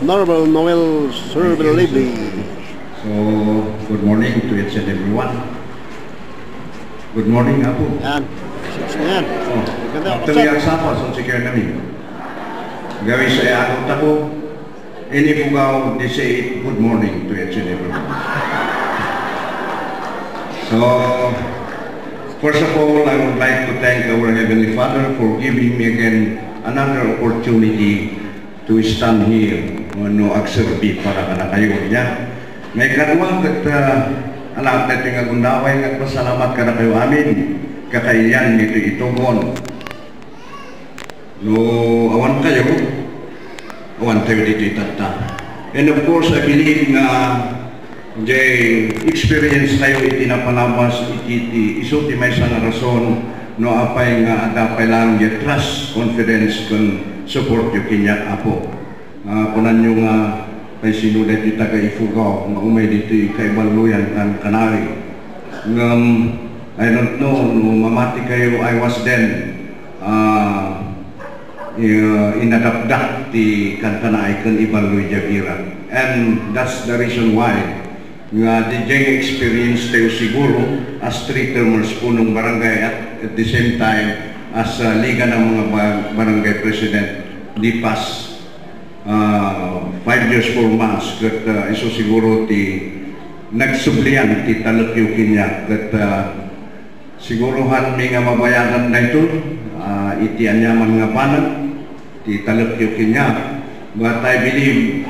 Honorable Noel Sir Lively. So, good morning to each and everyone. Good morning, Apo. Yan. Yan. After yung sapa, so secure namin. Gawin sa iakot ako, inipugaw, they say good morning to each and everyone. So, first of all, I would like to thank our Heavenly Father for giving me again another opportunity to stand here no agserbi para kana kayo niya. May kadwa ket alam natin nga gundaway nga pasalamat kana kayo amin kakayan nito itugon. No awan kayo dito itata. And of course I believe nga the experience tayo itinapalabas iti iso ti may sana rason no apay nga adapay lang yung trust, confidence kung support yung kinya Apo. Kunan nyo nga may sinulat yung taga-Ifugao nga umay dito yung kaibaluyan kan kanari. I don't know, no mamati kayo, I was then inadapdak ti kan kanay kan ibaluy jagira. And that's the reason why nga the experience tayo siguro as three termers punong barangay at the same time as liga ng mga barangay president di pas 5 years 4 months kat iso siguro ti nagsublian ti talakyokin niya kat sigurohan may nga mabayagan na ito iti anyaman nga panag ti talakyokin niya but I believe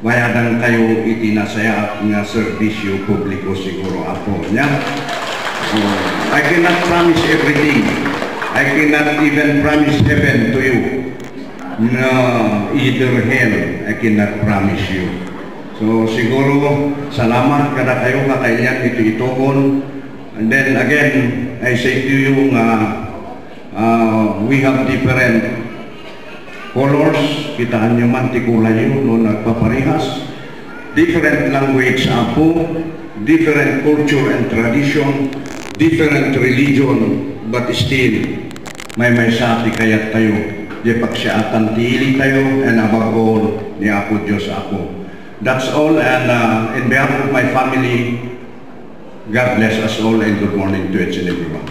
bayadan kayo itinasaya nga serbisyo publiko siguro Apo niya. I cannot promise everything. I cannot even promise heaven to you. No, either hell, I cannot promise you. So siguro salamat kada kayo kakailan ito itugon. And then again, I say to you we have different colors, kitaan nyo man tikulay yun no nagpaparehas, different language Apo, different culture and tradition, different religion, but still may sati kayat tayo di pagsiatan tiili tayo and above all ni Apo Diyos Apo. That's all, and in behalf of my family, God bless us all and good morning to each and everyone.